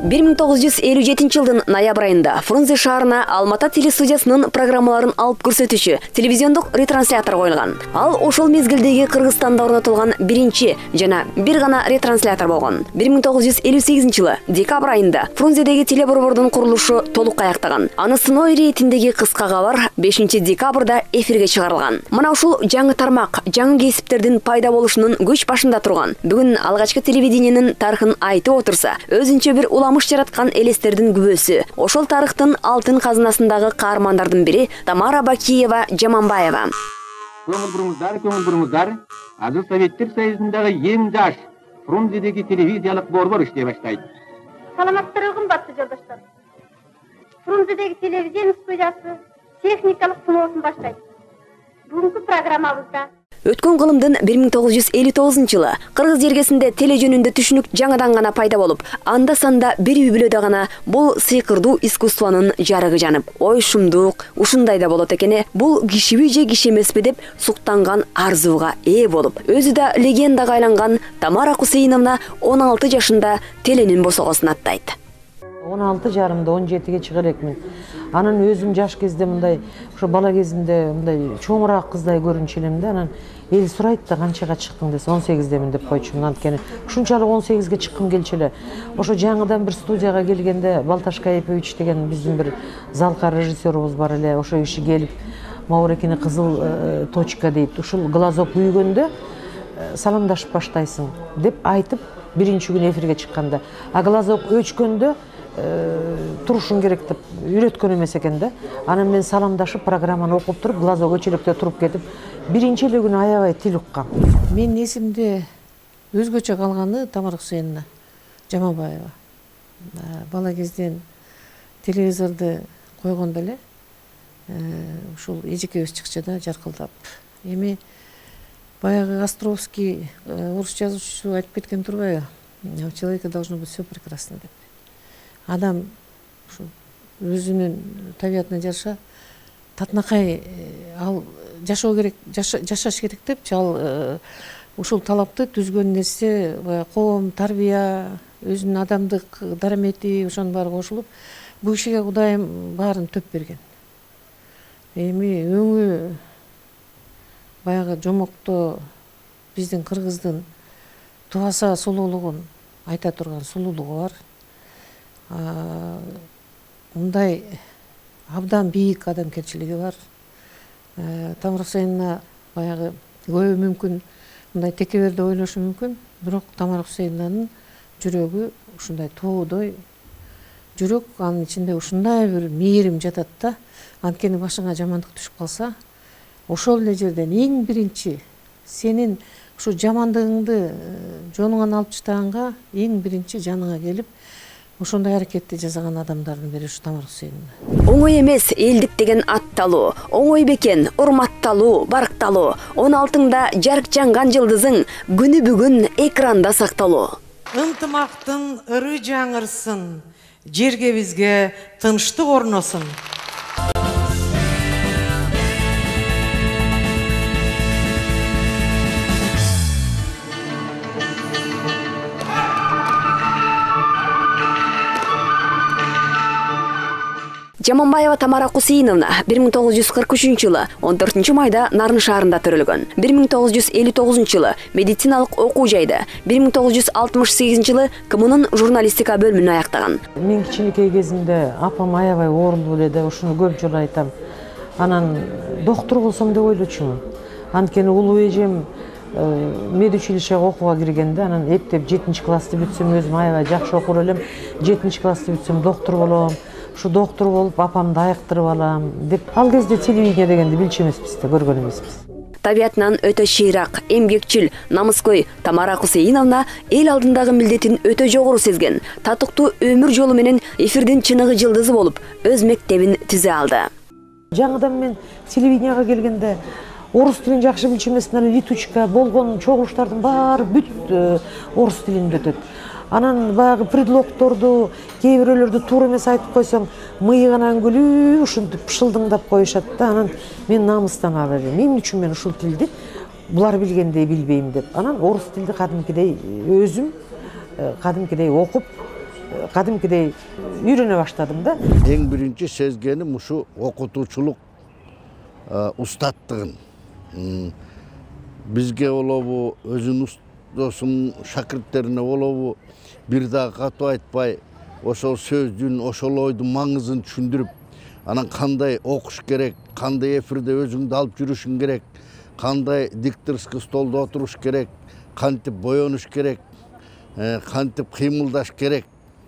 1957 ноябрь айында Фрунзе шаарына Алмата телестудиясынын программаларын алып көрсөтүүчү телевизиондук ретранслятор коюлган. Ал ошол мезгилдеги Кыргызстанда орнотулган биринчи жана бир гана ретранслятор болгон. 1958 жылы декабрь айында Фрунзедеги телеборбордун курулушу толук аяктаган. Анысынын иретиндеги кыска кабар 5 декабрда эфирге чыгарылган. Мына ушул жаңы тармак, жаңы кесиптердин пайда болушунун көч башында турган. Бүгүн алгачкы телевидениенин тарыхын айтып отурса, өзүнчө бир уламыш жараткан элестердин күбөсү. Ошол тарыхтын алтын казынасындагы каармандардын бири Тамара Бакиева Жаманбаева. Көңүл буруңуздар. Азыр Советтер Союзундагы эң жаш Фрунзедеги телевизиялык борбор иштей баштайт. Саламаттыргы кымбаттуу жолдоштор. Фрунзедеги телевизион студиясы техникалык сыноосун баштайт. Бүгүнкү программабызда Өткөн кылымдын 1959 жылы Кыргыз жергесинде теле жөнүндө түшүнүк жаңадан гана пайда болуп, анда санда бир үй-бүлөдө гана бул сыйкырдуу искусствонун жарыгы жанып, ой шумдук, ушундай да болот экени, бул кишиби же киши эмеспи деп суктанган арзууга ээ болуп, өзү да легендага айланган Тамара Кусейновна 16 жашында теленин босогосун аттайт. 16 жарымда 17-ге чыгар экмин. Анан өзүм жаш кезде мындай, ошо бала кезимде мындай чоңураак кыздай көрүнчү элем да. Анан эл сурайт да канчага чыктың десе 18демин деп койчумун. Анткени ушунчалык 18ге чыккым келчү эле. Ошо жаңыдан бир студияга келгенде Балташ Кайыпович деген биздин бир залка режиссерубуз бар эле. Ошо киши келип Маурекини кызыл точка дейт. Ушул глазок күйгөндө саламдашып баштайсың деп айтып биринчи күн эфирге чыкканда. А глазок өчкөндө турушуң керек деп үйрөткөн эмес экен да. Анан мен саламдашып программаны окуп туруп, глазок өчөлөктө туруп кетип, биринчи эле күнү аябай тил уккам. Мен эсимде өзгөчө калганы Тамара Кусейновна Жаманбаева. Бала кезден телевизорду койгондо эле ушул эжекебиз чыкчу да жаркылдап. Эми баягы Островский орус жазуучусу айтып кеткен турбайбы? У человека должно быть все прекрасно деп. Адам өзүнүн табиятына жараша татынакай ал жашоо керек, жашаш керек деп, ал ушул талапты түзгөн нерсе коом, тарбия, өзүнүн адамдык дарамети, ошонун баары кошулуп, бул кишиге Кудайым баарын төп берген. Эми өңү баягы жомокто биздин кыргыздын тубаса сулуулугун айта турган сулуулугу бар. Мындай абдан бийик адамгерчилиги бар. Тамара Кусейновна баягы көбү мүмкүн мындай текеберде ойлошу мүмкүн, бирок Тамара Кусейновнанын жүрөгү ушундай тоодой жүрөк, анын ичинде ушундай бир мээрим жатат да. Анткени башыңа жамандык түшүп калса, ошол эле жерден эң биринчи сенин ушу жамандыгыңды жонуңан алып таштаганга эң биринчи жаныңа келип ошондой аракетти жасаган адамдардын бири ушу Тамара Кусейновна. Оңой эмес элдик деген атталуу, оңой бекен урматталуу, баркталуу, 16-да жарык жанган жылдызың күнү бүгүн экранда сакталуу. Ынтымактын ыры жаңырсын, жерге бизге тынчтык орносын. Жаманбаева Тамара Кусейновна 1943 жылы 14 майда Нарын шаарында төрөлгөн. 1959 жылы медициналык окуу жайда, 1968 жылы КМУнун журналистика бөлүмүн аяктаган. Мен кичинекей кезимде апам аябай оорулуу эле да, ушуну көп жолу айтам. Анан доктор болсом деп ойлочумун. Анткени улуу эжем медучилищеге окууга киргенде, анан эптеп 7-классты бүтсөм, өзүм аябай жакшы окур элем. 7-классты бүтсөм доктор болом. Şu доктор болуп апамды айыктырып алам деп. Ал кезде телевидение дегенди билчү эмеспиз да, көргөн эмеспиз. Табиятынан өтө шыйрак, эмгекчил, намыскөй Тамара Кусейновна эл алдындагы милдетин өтө жогору сезген. Татыктуу өмүр жолу менен эфирдин чыныгы жылдызы болуп, өз мектебин түзө алды. Жаңыдан мен телевиденияга келгенде орус тилин жакшы билчү эмесмин, летучка болгон чогулуштардын баары бүт орус тилинде өтөт. Анан баягы предлогторду, кээ бирөөлөрдү туура эмес айтып койсоң, мыйыгынан күлүп, ушинтип пышылдыңдап коюшат да. Анан мен намыстан ала элем. Эмне үчүн мен ушул тилди булар билгендей билбейм деп. Анан орус тилди кадимкидей өзүм кадимкидей окуп, кадимкидей үйрөнө баштадым да. Ең бірінші сезгенім ушу окутуучулук устаттығын. Бизге олобу, өзүн досум шакирттерине олобу бир да катуу айтпай, ошол сөздүн, ошол ойдун маңызын түшүндүрүп, анан кандай окуш керек, кандай эфирде өзүңдү алып жүрүшүң керек, кандай дикторский столдо отуруш керек, кантип боенуш керек, кантип кыймылдаш керек.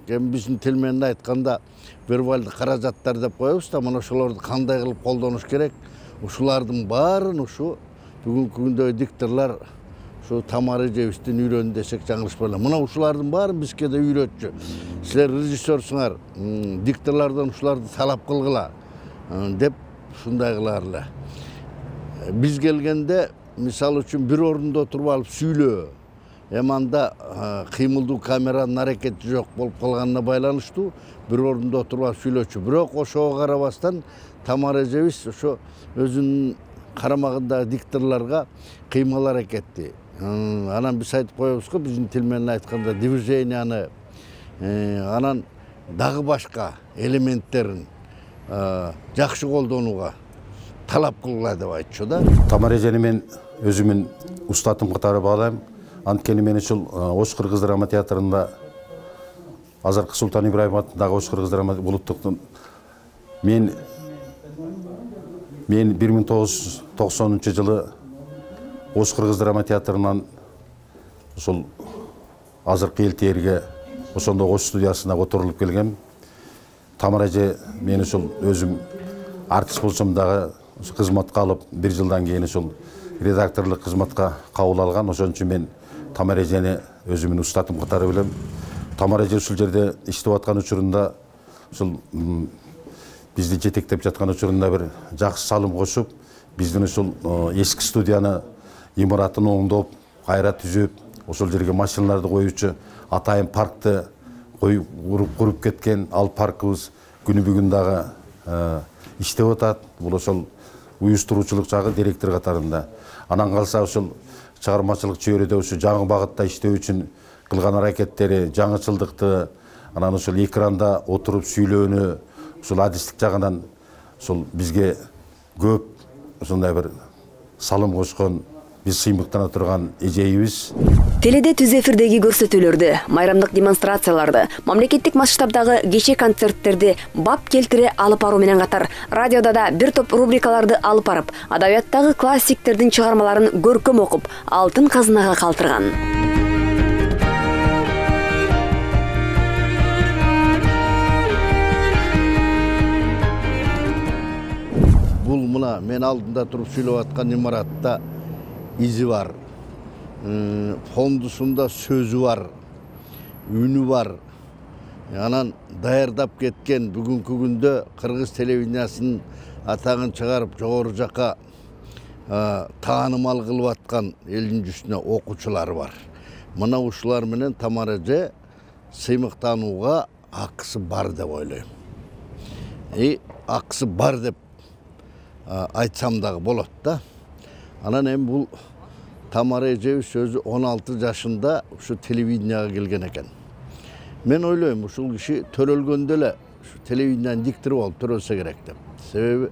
Биздин тил менен айтканда вербалдык каражаттар деп коебуз да, мына ошолорду кандай кылып колдонуш керек. Ушулардын баарын ушу бүгүнкү күндө дикторлор ушу Тамара эжебизден үйрөндү десек жаңылышпай элем. Мына ушулардын баарын бизге да үйрөтчү. Силер режиссерсуңар, дикторлордон ушуларды талап кылгыла деп ушундай кылар эле. Биз келгенде мисалы үчүн бир орунда отуруп алып сүйлөө. Анда кыймылдуу камеранын аракети жок болуп калганына байланыштуу бир орунда отуруп алып сүйлөчү. Бирок ошого карабастан Тамара эжебиз ошо өзүнүн карамагындагы дикторлорго кыймыл аракетти. Анан биз айтып коебуз го, биздин тил менен айтканда движенияны, анан дагы башка элементтерин жакшы колдонууга талап кылгыла деп айтчу да. Тамара эжени мен өзүмүн устатым катары баалайм. Анткени мен ушул Ош Кыргыз драма театрында азыркы Султан Ибраев атындагы Ош Кыргыз драма улуттук мен 1990 жылы Ош Кыргыз драма театрынан ушул азыркы элтээрге ошондо Ош студиясына отурулуп келгем. Тамара эже мен ушул өзүм артист болсом дагы кызматка алып, бир жылдан кийин ушул редакторлук кызматка кабыл алган. Ошон үчүн мен Тамара эжени өзүмүн устатым катары билем. Тамара эже ушул жерде иштеп аткан учурунда ушул бизди жетектеп жаткан учурунда бир жакшы салым кошуп, биздин ушул эски студияны имаратын оңдоп, кайра түзөп, ошол жерге машиналарды коюучу атайын паркты куруп кеткен. Ал паркыбыз күнү бүгүн дагы иштеп атат. Бул ошол уюштуруучулук жагы директор катарында. Анан калса ушул чыгармачылык чөйрөдө ушу жаңы багытта иштөө үчүн кылган аракеттери, жаңычылдыкты, анан ушул экранда отуруп сүйлөөнү, ушул адистик жагынан ушул бизге көп ушундай бир салым кошкон, биз сыймыктана турган эжейибиз. Теледе түз эфирдеги көрсөтүүлөрдү, майрамдык демонстрацияларды, мамлекеттик масштабдагы кече концерттерди бап келтире алып баруу менен катар, радиода да бир топ рубрикаларды алып барып, адабияттагы классиктердин чыгармаларын көркөм окуп, алтын казынага калтырган. Бул мына мен алдында туруп сүйлөп аткан имаратта изи бар. Фондусунда сөзү бар, үнү бар. Анан даярдап кеткен бүгүнкү күндө Кыргыз телевидениясынын атагын чыгарып жогору жакка таанымал кылып аткан элдин жүзүнө окуучулар бар. Мына ушулар менен Тамара эже сыймыктанууга акысы бар деп ойлойм. Акысы бар деп айтсам дагы болот да. Анан эми бул Тамара эжебиз өзү 16 жашында ушу телевиденияга келген экен. Мен ойлойм, ушул киши төрөлгөндө эле телевидениянын диктору болуп төрөлсө керек деп. Себеби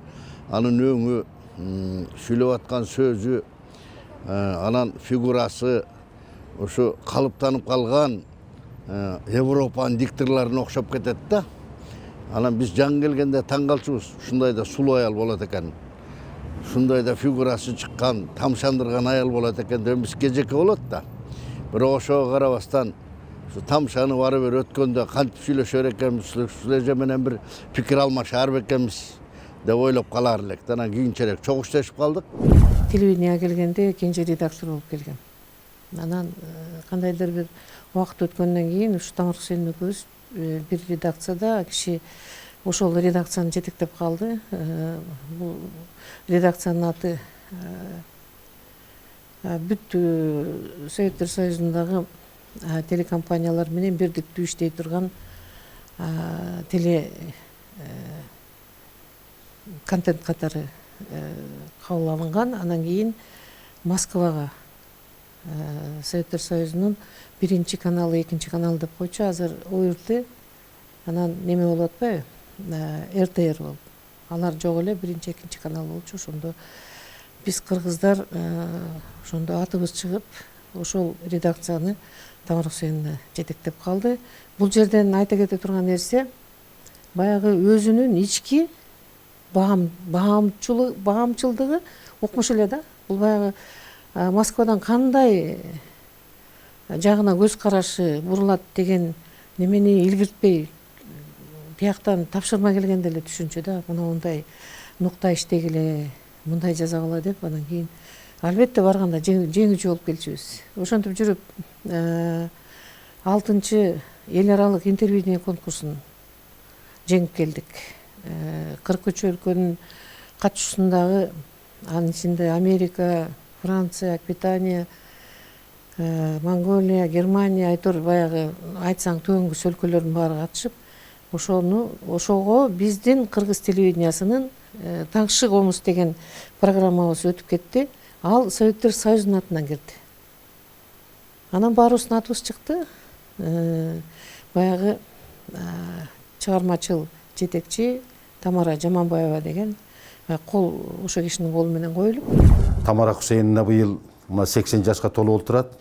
анын өңү, сүйлөп аткан сөзү, анан фигурасы ушу калыптанып калган Европанын дикторлоруна окшоп кетет да. Анан биз жаңы келгенде таң калчубуз, ушундай да сулуу аял болот экен. Ушундай да фигурасы чыккан, тамшандырган аял болот экен деп биз кезекке болот да. Бирок ошого карабастан тамшаны бары бир өткөндө кантип сүйлөшөр экенбиз, сүлөжө менен бир пикир алмашар бекенбиз деп ойлоп калар элек. Анан кийинчерээк чогушташып калдык. Телевиденияга келгенде кенже редактор болуп келгем. Анан кандайдыр бир убакыт өткөндөн кийин ушу Тамара Хусейн экөөбүз бир редакцияда киши ошол редакцияны жетектеп калды. Бул редакциянын аты бүт Советтер Союзундагы телекомпаниялар менен бирдиктүү иштей турган теле контент катары кабыл алынган. Анан кийин Москвага Советтер Союзунун 1-каналы, 2 каналы деп койчу. Азыр ОРТ Анан неме болуп атпайбы? РТР болуп. Алар жок эле биринчи, экинчи канал болчу. Ошондо биз кыргыздар ошондо атыбыз чыгып, ошол редакцияны Тамара Хусейновна жетектеп калды. Бул жерден айта кете турган нерсе, баягы өзүнүн ички баамчылдыгы укмуш эле да. Бул баягы Москвадан кандай жагына көз карашы бурулат деген немени илгиртпей тияктан тапшырма келгенде эле түшүнчү да. Мындай нукта иштегиле, мындай жазагыла деп, анан кийин албетте барганда жеңүүчү болуп келчүбүз. Ошентип жүрүп 6-чы эл аралык интервидение конкурсун жеңип келдик. 43 өлкөнүн катышуусундагы, анын ичинде Америка, Франция, Аквитания, Монголия, Германия, айтор баягы айтсаң төбөңгүс өлкөлөрдүн баары катышып, ошого биздин кыргыз телевидениясынын Таңшы комуз деген программабыз өтүп кетти. Ал Советтер Союзунун атынан кирди. Анан баарыбыздын атыбыз чыкты. Баягы чыгармачыл жетекчи Тамара Жаманбаева деген кол ошо кишинин колу менен коюлуп. Тамара Хусейновна быйыл 80 жашка толуп отурат.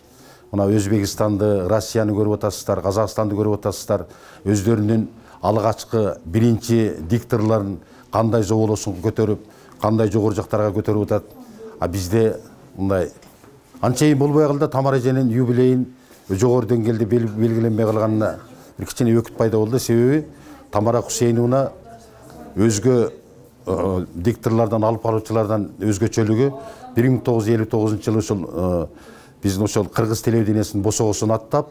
Мына Өзбекстанды, Россияны көрүп атасыздар, Казакстанды көрүп атасыздар. Өздөрүнүн алгачкы биринчи дикторлорун кандай жоболосун көтөрүп, кандай жогору жактарга көтөрүп атат. А бизде мындай анчайын болбой калды. Тамара эженин юбилейин жогору деңгээлде белгиленбей калганына бир кичине өкүт пайда болду. Себеби Тамара Хусейновна өзгө дикторлордон, алып баруучулардан өзгөчөлүгү 1959 жылы ошол биздин ошол кыргыз телевидениясынын босогосун аттап,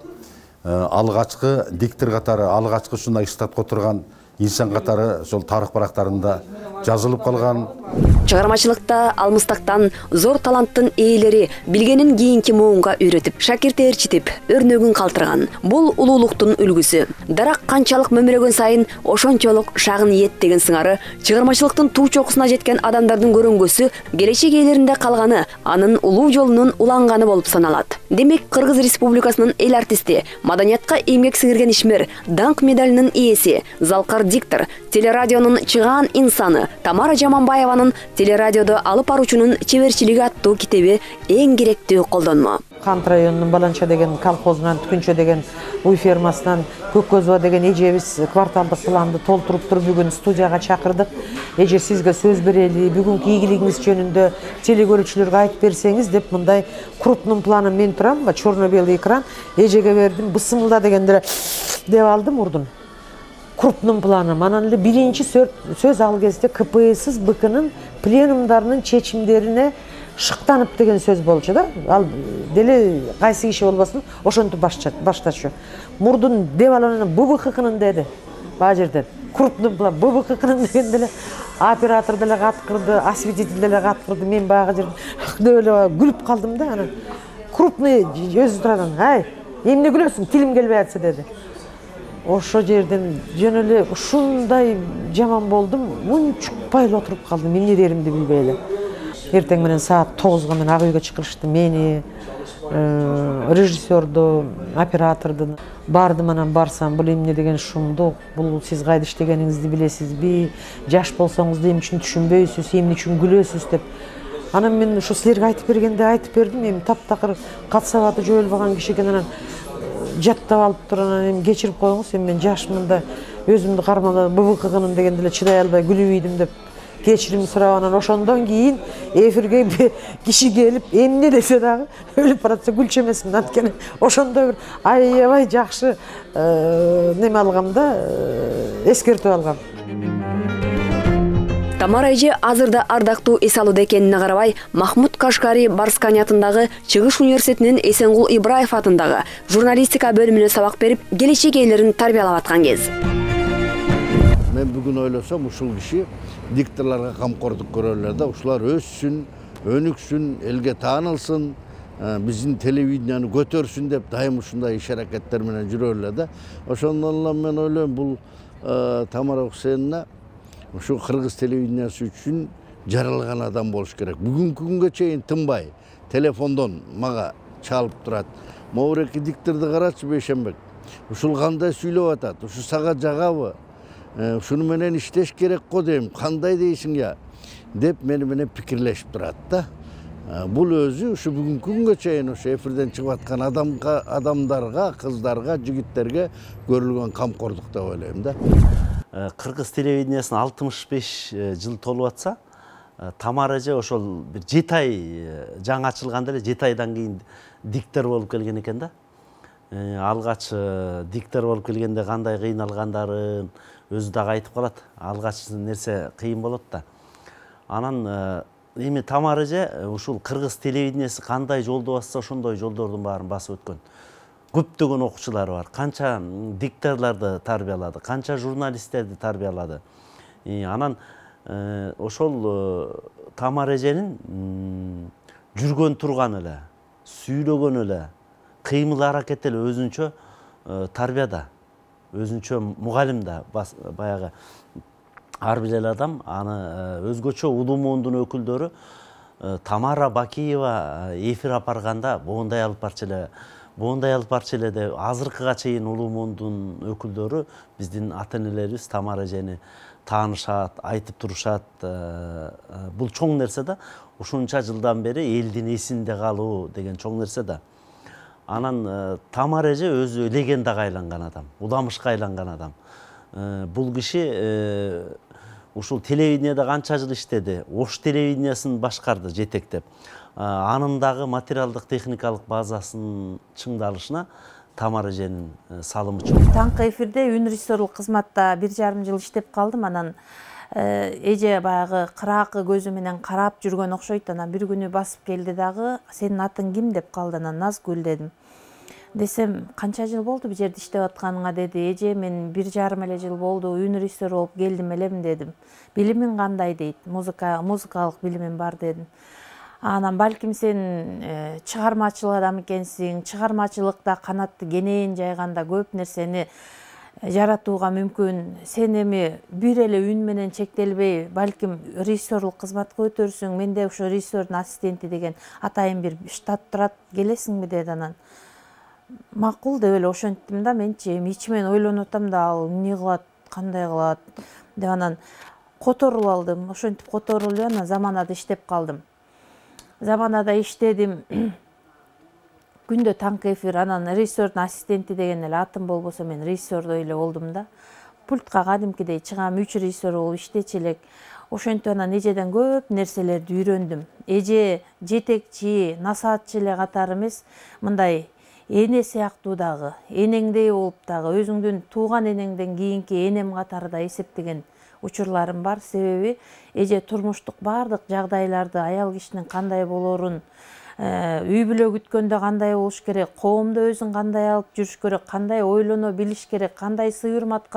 алгачкы диктор катары, алгачкы ушундай штатка отурган инсан катары ошол тарых барактарында жазылып калган. Чыгармачылыкта алмыстактан зор таланттын ээлери билгенин кийинки моунга үйрөтүп, шакирт ээрчитип, өрнөгүн калтырган. Бул улуулуктун үлгүсү. Дарак канчалык мөмүрөгөн сайын ошончолук шагын ийет деген сыңары чыгармачылыктын туу чокусуна жеткен адамдардын көрөнгөсү, келечек ээлеринде калганы, анын улуу жолунун уланганы болуп саналат. Демек, Кыргыз Республикасынын эл артисти, маданиятка эмгек сиңирген ишмер, даңк медалинин ээси, залкар диктор, телерадионун чыгаан инсаны Тамара Жаманбаеванын телерадиодо алып баруучунун чеберчилиги аттуу китеби эң керектүү колдонмо. Кант районунун Баланча деген колхозунан, Түкүнчө деген уй фермасынан, Көккөзова деген эжебиз кварталдык планды толтуруп туруп бүгүн студияга чакырдык. Эже, сизге сөз берели, бүгүнкү ийгилигиңиз жөнүндө телекөрүүчүлөргө айтып берсеңиз деп, мындай крупный планын мен турам, черно-белый экран, эжеге бердим, бысымылда дегенде деп алдым урдун. Крупный планы. Анан эле биринчи сөз ал кезде КПСС БКнын пленумдарынын чечимдерине шыктанып деген сөз болчу да. Ал деле кайсы киши болбосун, ошентип баштачу. Мурдун деп алганын ББХКнын деди. Баа жерден. Крупный план ББХКнын дегенде эле оператор деле каткырды, осветитель деле каткырды. Мен бага жерден деп эле күлүп калдым да. Анан крупный өзү турган. Ай, эмне күлөсүң? Тилим келбей атса деди. Ошо жерден жөн эле ушундай жаман болдум, мунчукпай эле отуруп калдым, эмне деримди билбей эле. Эртең менен саат 9-га мен ак үйгө чакырышты, мени, режиссерду, операторду. Бардым, анан барсам, бул эмне деген шумдук, бул сиз кайда иштегениңизди билесизби, жаш болсоңуз да эмне үчүн түшүнбөйсүз, эмне үчүн күлөсүз деп. Анан мен ушу силерге айтып бергенде айтып бердим, эми таптакыр кат сабаты жойулбаган киши экен, анан жаттап алып турган, эми кечирип коюңуз, эми мен жашмын да өзүмдү кармалап ББКнын дегенде эле чыдай албай күлүп ийдим деп кечирим сурап, анан ошондон кийин эфирге киши келип эмне десе дагы өлүп баратса күлчү эмесмин, анткени ошондой бир аябай жакшы неме алгам да, эскертип алгам. Тамара эже азырда ардактуу эс алууда экенине карабай, Махмуд Кашкари Барскани атындагы Чыгыш университетинин Эсенгул Ибраев атындагы журналистика бөлүмүнө сабак берип, келечек ээлерин тарбиялап аткан кез. Мен бүгүн ойлосом, ушул киши дикторлорго камкордук көрөлөр да, ушулар өссүн, өнүксүн, элге таанылсын, биздин телевиденияны көтөрсүн деп дайым ушундай иш-аракеттер менен жүрөлөр да. Ошондон мен ойлойм, бул Тамара Хусейновна ушу кыргыз телевидениясы үчүн жаралган адам болуш керек. Бүгүнкү күнгө чейин тынбай телефондон мага чалып турат. Могуреки дикторду карачы, Бейшенбек. ушул кандай сүйлөп атат, ушу сага жагабы, ушуну менен иштеш керек го дейм, кандай дейсиң я деп мени менен пикирлешип турат да. Бул өзү ушу бүгүнкү күнгө чейин ошо эфирден чыгып аткан адамдарга, кыздарга, жигиттерге көрүлгөн камкордук деп ойлойм да. Кыргыз телевидениясына 65 жыл толуп атса, Тамара эже ошол бир 7 ай жаңы ачылганда эле 7 айдан кийин диктор болуп келген экен да. Алгач диктор болуп келгенде кандай кыйналгандарын өзү дагы айтып калат. Алгач нерсе кыйын болот да. Анан эми Тамара эже ушул кыргыз телевидениясы кандай жолду басса ошондой жолдордун баарын басып өткөн. Көптөгөн окуучулары бар. Канча дикторлорду тарбиялады, канча журналисттерди тарбиялады. Анан ошол Тамара эженин жүргөн турган эле, сүйлөгөн эле, кыймыл аракети эле өзүнчө тарбияда, өзүнчө мугалим да, баягы ар бир эле адам аны өзгөчө улуу муундун өкүлдөрү Тамара Бакиева эфир апарганда боондай алып барчу эле деп азыркыга чейин улуу муундун өкүлдөрү биздин ата энелерибиз Тамара эжени таанышат, айтып турушат. Бул чоң нерсе да. Ушунча жылдан бери элдин эсинде калуу деген чоң нерсе да. Анан Тамара эже өзү легендага айланган адам, уламышка айланган адам. Бул киши ушул телевиденияда канча жыл иштеди, Ош телевидениясын башкарды жетектеп. Анын дагы материалдык техникалык базасынын чыңдалышына Тамара эженин салымы чоң. Таңкы эфирде үн режиссерлук кызматта 1,5 жыл иштеп калдым. Анан эже баягы кыраакы көзү менен карап жүргөн окшойт. Анан бир күнү басып келди дагы, сенин атың ким деп калды. Анан Назгүл дедим. Десем, канча жыл болду бу жерде иштеп атканыңа деди. Эже, мен 1,5 эле жыл болду, үн режиссер болуп келдим элем дедим. Билимиң кандай дейт? Музыкалык билимим бар дедим. Анан балким сен чыгармачыл адам экенсиң, чыгармачылыкта канатты кенен жайганда көп нерсени жаратууга мүмкүн. Сен эми бир эле үн менен чектелбей, балким режиссерлук кызматка өтөрсүң. Менде ошо режиссердун ассистенти деген атайын бир штат турат, келесиңби деди. Анан макул деп эле ошенттим да. Менчи эми ичимен ойлонуп атам да, ал эмне кылат, кандай кылат деп. Анан которуп алдым. Ошентип которуп эле анан Заманада иштеп калдым. Заманада иштедим. Күндө таңкы эфир, анан режиссердун ассистенти деген эле атым болбосо мен режиссердой эле болдум да. Пультка кадимкидей чыгам, 3 режиссер болуп иштечи элек. Ошентип анан эжеден көп нерселерди үйрөндүм. Эже жетекчи, насаатчы эле катары эмес, мындай эне сыяктуу дагы, энеңдей болуп дагы, өзүңдүн тууган энеңден кийинки энем катары да эсептеген учурларым бар. Себеби эже турмуштук баардык жагдайларды, аял кишинин кандай болорун, үй бүлө күткөндө кандай болуш керек, коомдо өзүн кандай алып жүрүш керек, кандай ойлоно билиш керек, кандай сый-урмат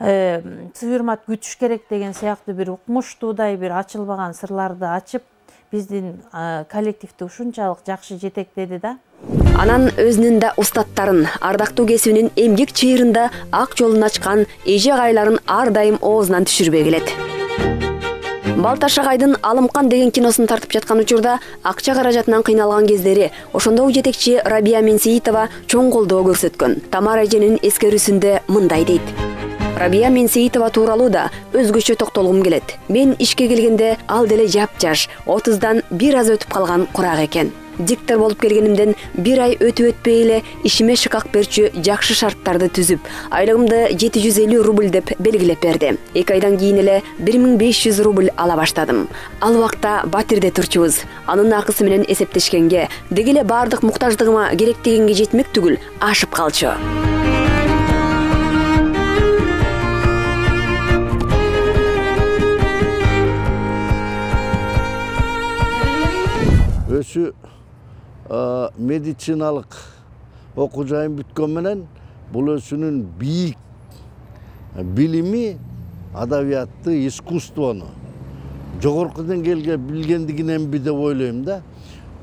күтүш керек деген сыяктуу бир укмуштуудай бир ачылбаган сырларды ачып, биздин коллективди ушунчалык жакшы жетектеди да. Анан өзүнүн да устаттарын, ардактуу кесибинин эмгек чыйырында ак жолун ачкан эже кайларын ар дайым оозунан түшүрбөй келет. Балташ агайдын Алымкан деген киносун тартып жаткан учурда акча каражатынан кыйналган кездери ошондогу жетекчи Рабия Менсеитова чоң колдоо көрсөткөн. Тамара эженин эскерүүсүндө мындай дейт. Рабия Менсеитова тууралуу да өзгөчө токтолгум келет. Мен ишке келгенде ал деле жап-жаш, 30дан бир аз өтүп калган курак экен. Диктор болуп келгенимден бир ай өтүп өтпөй эле ишиме шыкак берчү жакшы шарттарды түзүп, айлыгымды 750 рубль деп белгилеп берди. 2 айдан кийин эле 1500 рубль ала баштадым. Ал убакта Батирде турчубуз. Анын акысы менен эсептешкенге, деги эле баардык муктаждыгыма керек дегенге жетмек түгүл, ашып калчу. Өсү медициналык окуу жайын бүткөн менен бул өзүнүн бийик билими, адабиятты, искусствону жогорку деңгээлге билгендигинен би деп ойлойм да.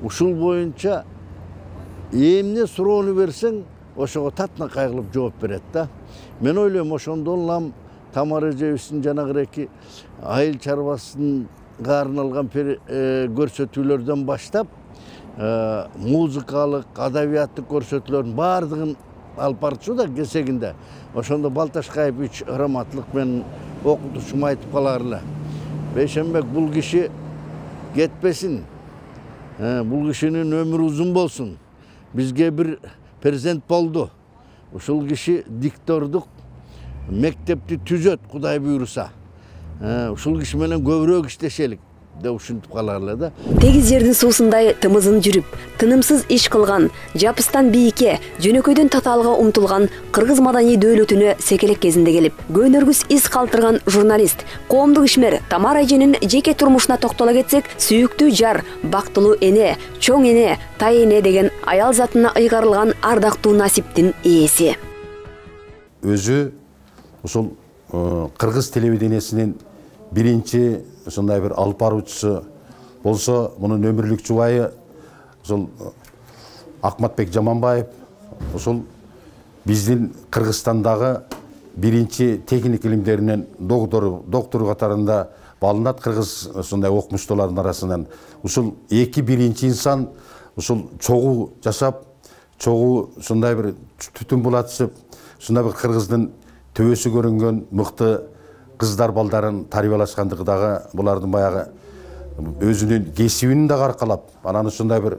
Ушул боюнча эмне суроону берсең, ошого татынакай кылып жооп берет да. Мен ойлойм ошондон Тамара эжебиздин жанагыреки айыл чарбасынга арналган көрсөтүүлөрдөн баштап музыкалык, адабияттык көрсөтүүлөрдүн баардыгын алып барчу да кесегинде. Ошондо Балташкаев 3 ырыматлык менен окутушум айтып калар эле. Бейшенбек бул киши кетпесин. Бул кишинин өмүрү узун болсун. Бизге бир перзент болду. Ушул киши диктордук мектепти түзөт, Кудай буйруса. Ушул киши менен көбүрөөк иштешелик деп ушинтип калар эле да. Тегиз жердин суусундай тымызын жүрүп, тынымсыз иш кылган, жапыстан бийикке, жөнөкөйдөн татаалга умтулган кыргыз маданий дөөлөтүнө секелек кезинде келип, көнөргүс из калтырган журналист, коомдук ишмер Тамара эженин жеке турмушуна токтоло кетсек, сүйүктүү жар, бактылуу эне, чоң эне, тай эне деген аял затына ыйгарылган ардактуу насиптин ээси. Өзү ушул кыргыз телевидениесинин биринчи ушундай бир алып баруучусу болсо, мунун өмүрлүк жубайы ушул Акматбек Жаманбаев, ушул биздин Кыргызстандагы биринчи техник илимдеринин доктору катарында балынат кыргыз ушундай окумуштуулардын арасынан. Ушул эки биринчи инсан ушул чогуу жашап, чогуу ушундай бир түтүн булатышып, ушундай бир кыргыздын төбөсү көрүнгөн мыкты кыздар балдарын тарбиялашкандыгы дагы булардын баягы өзүнүн кесибин да аркалап, анан ушундай бир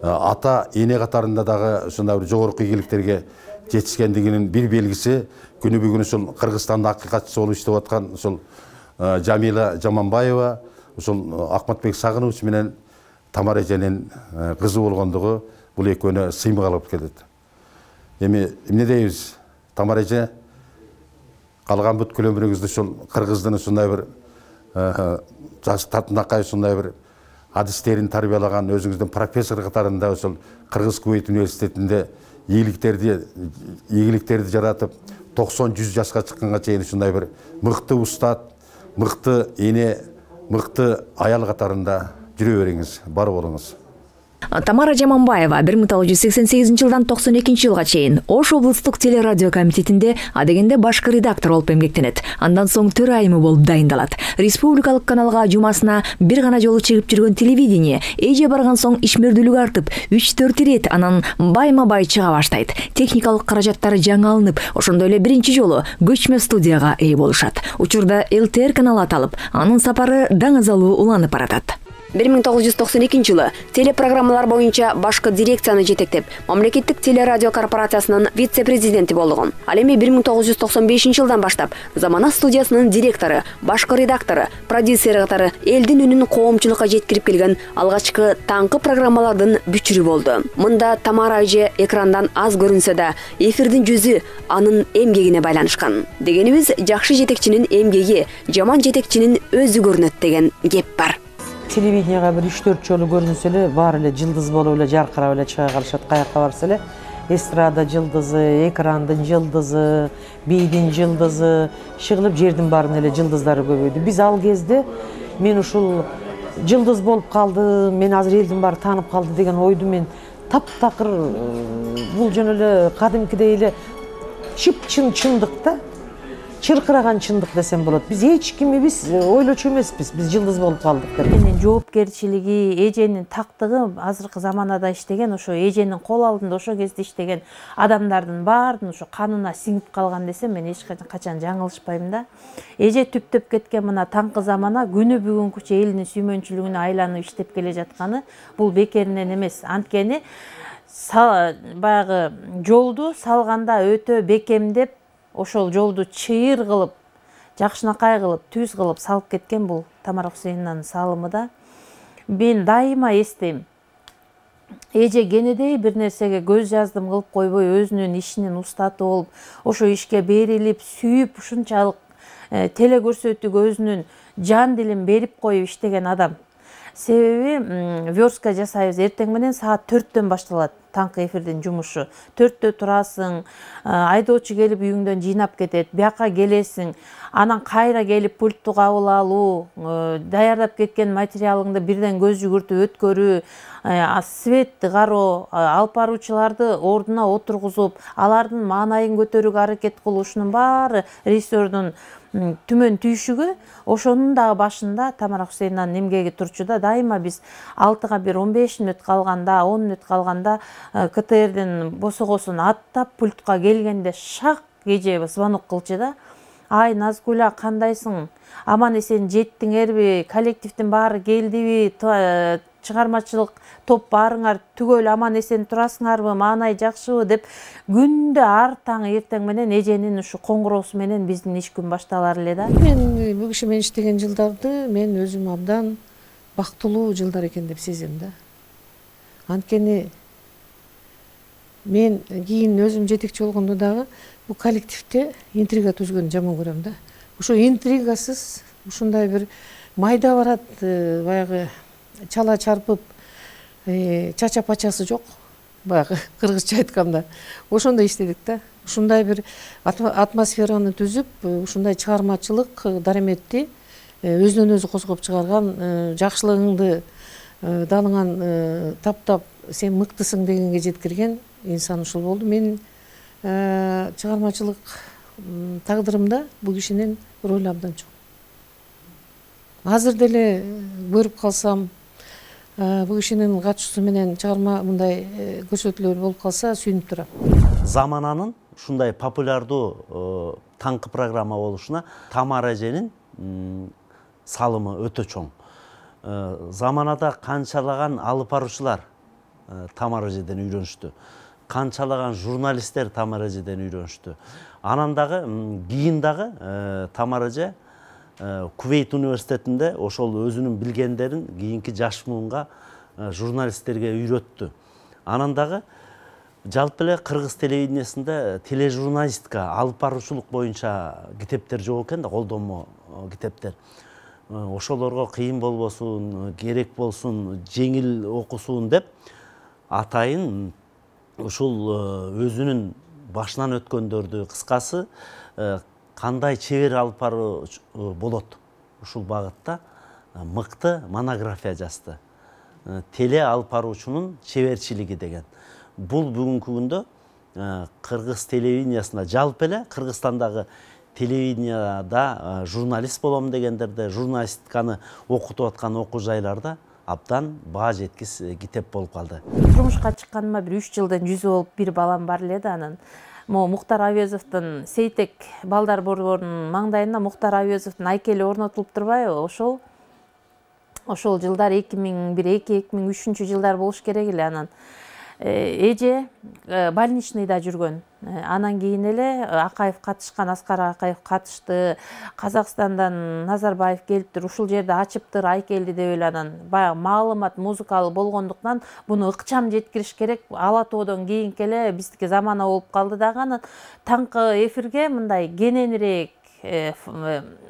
ата эне катарында дагы ушундай бир жогорку ийгиликтерге жетишкендигинин бир белгиси күнү бүгүн ушул Кыргызстандын акыйкатчысы болуп иштеп аткан ушул Жамила Жаманбаева, ушул Акматбек Сагынович менен Тамара эженин кызы болгондугу бул экөөнө сыймык алып келет. Эми эмне дейбиз? Тамара эже калган бүткүл өмүрүңүздү ушул кыргыздын ушундай бир жаш татынакай ушундай бир адистерин тарбиялаган, өзүңүздүн профессор катарында ушул Кыргыз Кувейт университетинде ийгиликтерди жаратып, 90-100 жашка чыкканга чейин ушундай бир мыкты устат, мыкты эне, мыкты аял катарында жүрө бериңиз, бар болуңуз. Тамара Жаманбаева 1988 жылдан 92 жылга чейин Ош облустук телерадио комитетинде адегенде башкы редактор болуп эмгектенет. Андан соң төрайымы болуп дайындалат. Республикалык каналга жумасына бир гана жолу чыгып жүргөн телевидение эже барган соң ишмердүүлүгү артып, 3-4 ирет анан байма-бай чыга баштайт. Техникалык каражаттары жаңалынып, ошондой эле биринчи жолу көчмө студияга ээ болушат. Учурда ЛТР каналы аталып, анын сапары даңазалуу уланып баратат. 1992 жылы телепрограммалар боюнча башкы дирекцияны жетектеп, мамлекеттик телерадио корпорациясынын вице-президенти болгон. Ал эми 1995 жылдан баштап Замана студиясынын директору, башкы редактору, продюсери катары элдин үнүн коомчулукка жеткирип келген алгачкы таңкы программалардын бүчүрү болду. Мында Тамара эже экрандан аз көрүнсө да, эфирдин жүзү анын эмгегине байланышкан. Дегенибиз, жакшы жетекчинин эмгеги жаман жетекчинин өзү көрүнөт деген кеп бар. Телевиденияга бир 3-4 жолу көрүнсө эле, баары эле жылдыз болуп эле жаркырап эле чыга калышат. Каякка барса эле эстрада жылдызы, экрандын жылдызы, бийдин жылдызы, шыгылып жердин баарында эле жылдыздары көбөйдү. Биз ал кезде мен ушул жылдыз болуп калды, мен азыр элдин баары таанып калды деген ойду мен таптакыр бул жөн эле кадимкидей эле чып-чын чындыкта, чыркыраган чындык десем болот. Биз эч кимибиз ойлочу эмеспиз, биз жылдыз болуп калдык деп. Эженин жоопкерчилиги, эженин тактыгы азыркы заманада иштеген, ошо эженин кол алдында ошо кезде иштеген адамдардын баардын ошо канына сиңип калган десем, мен эч качан жаңылышпайм да. Эже түптөп кеткен мына таңкы замана күнү бүгүнкүчө элдин сүймөнчүлүгүнө айланып иштеп келе жатканы бул бекеринен эмес. Анткени баягы жолду салганда өтө бекемдеп, ошол жолду чыйыр кылып, жакшынакай кылып, түз кылып салып кеткен бул Тамара Хусейновнанын салымы да. Мен дайыма эстейм. Эже кенедей бир нерсеге көз жаздым кылып койбой, өзүнүн ишинин устаты болуп, ошо ишке берилип, сүйүп, ушунчалык теле көрсөтүүгө өзүнүн жан дилин берип коюп иштеген адам. Себеби верстка жасайбыз, эртең менен саат 4-төн башталат таңкы эфирдин жумушу. 4-тө турасың, айдоочу келип үйүңдөн жыйнап кетет, бияка келесиң, анан кайра келип пультту кабыл алуу, даярдап кеткен материалыңды бирден көз жүгүртүп өткөрүү, светти кароо, алып баруучуларды ордуна отургузуп, алардын маанайын көтөрүүгө аракет кылуу, ушунун баары режиссердун түмөн түйшүгү. Ошонун дагы башында Тамара Хусейновнанын эмгеги турчу да. Дайыма биз 6-га бир 15 мүнөт калганда, 10 мүнөт калганда КТРдин босогосун аттап пультка келгенде шак эже звонок кылчу да. Ай, Назгуля, кандайсың? Аман эсен жеттиңерби? Коллективдин баары келдиби? Чыгармачылык топ баарыңар түгөл аман эсен турасыңарбы? Маанай жакшыбы деп күндө ар таң эртең менен эженин ушу коңгуроосу менен биздин иш күн башталар эле да. Мен бул киши менен иштеген жылдарды мен өзүм абдан бактылуу жылдар экен деп сезем да. Анткени мен кийин өзүм жетекчи болгондо дагы бул коллективде интрига түзгөнү жаман көрөм да. Ошо интригасыз ушундай бир майда барат, баягы чала чарпып, чача пачасы жок, баягы кыргызча айтканда. Ошондой иштедик да. Ушундай бир атмосфераны түзүп, ушундай чыгармачылык дареметти өзүнөн өзү козгоп чыгарган, жакшылыгыңды далыңан таптап сен мыктысың дегенге жеткирген инсан ушул болду. Мен чыгармачылык тагдырымда бул кишинин ролу абдан чоң. Азыр деле көрүп калсам, бул кишинин катышуусу менен чыгарма мындай көрсөтүүлөр болуп калса сүйүнүп турам. Замананын ушундай популярдуу таңкы программа болушуна Тамара эженин салымы өтө чоң. Заманада канчалаган алып баруучулар Тамара эжеден үйрөнүштү. Канчалаган журналисттер Тамара эжеден үйрөнүштү. Анан дагы кийин дагы Тамара эже Кувейт университетинде ошол өзүнүн билгендерин кийинки жаш муунга журналисттерге үйрөттү. Анан дагы жалпы эле кыргыз телевидениясында тележурналистика, алып баруучулук боюнча китептер жок экен да, колдонмо китептер. Ошолорго кыйын болбосун, керек болсун, жеңил окусун деп атайын ушул өзүнүн башынан өткөндөрдү, кыскасы кандай чебер алып баруу болот ушул багытта мыкты монография жазды. Теле алып баруучунун чеберчилиги деген. Бул бүгүнкү күндө кыргыз телевидениясында, жалпы эле Кыргызстандагы телевиденияда журналист болом дегендерде, журналистиканы окутуп аткан окуу жайларда абдан баа жеткис китеп болуп калды. Турмушка чыкканыма бир 3 жылдан жүзү болуп бир балам бар эле да, анан Мухтар Авезовдун Сейтек балдар борборунун маңдайына Мухтар Авезовдун айкели орнотулуп турбайбы? Ошол жылдар 2001-2003 жылдар болуш керек эле. Анан эже больничныйда жүргөн. Анан кийин эле Акаев катышкан, Аскар Акаев катышты. Казакстандан Назарбаев келиптир, ушул жерде ачыптыр айкелди деп эле. Анан баягы маалымат музыкалуу болгондуктан буну ыкчам жеткириш керек. Ала тоодон кийинки эле биздики замана болуп калды дагы. Анан таңкы эфирге мындай кененирээк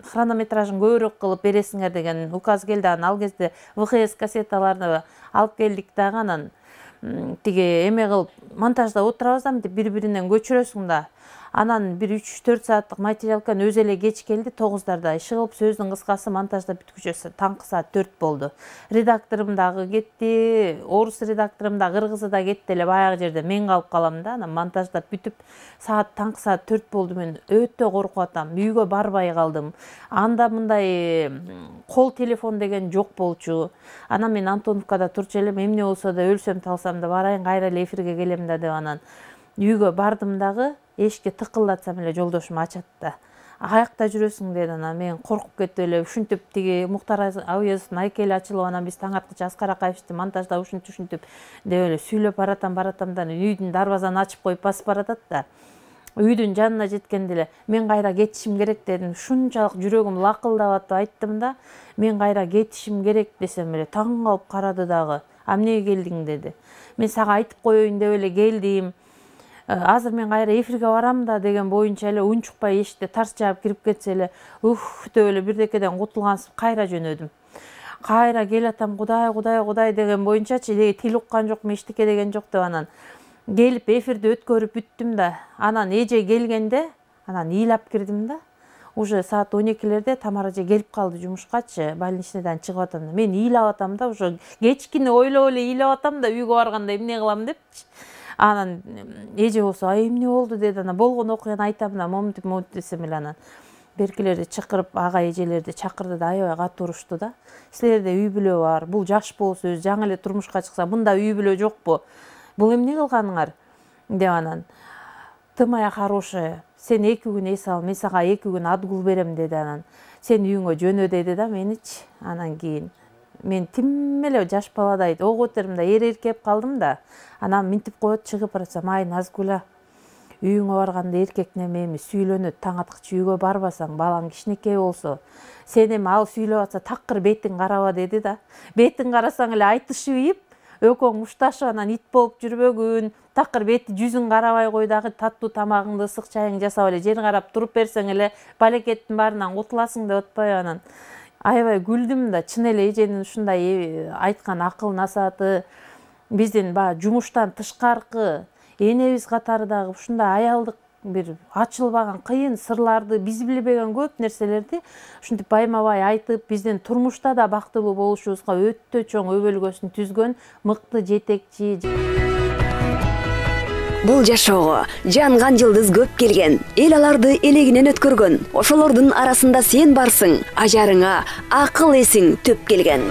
хронометражын көбүрөөк кылып бересиңер деген указ келди. Анан ал кезде ВХС кассеталарды алып келдик дагы. Анан тиги эме кылып монтажда отурабыз да, бири-биринен көчүрөсүң да. Анан бир 3-4 сааттык материалкан өзү эле кеч келди, 9-дарда ишыгып, сөздүн кыскасы монтажда бүткүчө таңкы саат 4 болду. Редакторум дагы кетти, орус редакторум да, кыргызы да кетти эле, баягы жерде мен калып калам да. Анан монтажда бүтүп таңкы саат 4 болду. Мен өтө коркуп атам, үйгө барбай калдым. Анда мындай кол телефон деген жок болчу. Анан мен Антоновкада турчу элем, эмне болсо да өлсөм талсам да барайын, кайра эле эфирге келем да деп. Анан үйгө бардым дагы, эшикке тыкылдатсам эле жолдошум ачат да. Аякта жүрөсүң деди. Анан мен коркуп кетип эле ушинтип тиги Мухтар Авезовдун айкели ачылып, анан биз таң аткыча Аскар Акаевди монтажда ушинтип деп эле сүйлөп баратам да үйдүн дарбазаны ачып коюп басып баратат да. Үйдүн жанына жеткенде эле мен кайра кетишим керек дедим. Шунчалык жүрөгүм лакылдап атып айттым да, мен кайра кетишим керек десем эле таң калып карады дагы. Эмнеге келдиң деди. Мен сага айтып коеюн деп эле келдим. Азыр мен кайра эфирге барам да деген боюнча эле унчукпай эшикте тарс жаап кирип кетсе эле деп эле бирдекеден кутулгансып кайра жөнөдүм. Кайра келатам, Кудай деген боюнчачы, тил уккан жокмун, эчтеке деген жок деп. Анан келип эфирди өткөрүп бүттүм да. Анан эже келгенде анан ыйлап кирдим да. Уже саат 12-лерде Тамара эже келип калды жумушкачы, больничныйдан чыгып атам да. Мен ыйлап атам да, уже кечкини ойлоп эле ыйлап атам да, үйгө барганда эмне кылам депчи. Анан эже болсо, эмне болду деди. Анан болгон окуяны айтам да, момнтип десем эле анан беркилерди чакырып, ага эжелерди чакырды да, аябай катуу урушту да. Силерде үй бүлө бар, бул жаш болсо өзү жаңы эле турмушка чыкса, мында үй бүлө жокпу? бул эмне кылганыңар деп анан тымая хорошая, сен 2 күн эс ал, мен сага 2 күн отгул берем деди. Анан сен үйүңө жөнө деди да меничи. Анан кийин мен тим эле жаш баладай ого көтөрүм да эркеп калдым да. Анан минтип коет, чыгып барсам, ай Назгүлө, үйүңө барганда эркек неме эми сүйлөнөт, таң аткычы үйгө барбасаң, балаң кичинекей болсо, сен эми ал сүйлөп атса такыр бетиң караба деди да. Бетиң карасаң эле айтышып ийип, экөөң мушташып анан ит болуп жүрбөгүн, такыр бети жүзүң карабай кой дагы, таттуу тамагыңды, ысык чайыңды жасап эле жер карап туруп берсең эле балекеттин баарынан кутуласың деп атпайбы. Анан аябай күлдүм да, чын эле эженин ушундай айткан акыл насааты биздин баягы жумуштан тышкаркы энебиз катары дагы ушундай аялдык бир ачылбаган кыйын сырларды, биз билбеген көп нерселерди ушинтип байма-бай айтып, биздин турмушта да бактылуу болушубузга өтө чоң өбөлгөсүн түзгөн мыкты жетекчи. Бул жашоого жанган жылдыз көп келген, эл аларды элегинен өткөргөн. Ошолордун арасында сен барсың, ажарыңа акыл эсиң төп келген.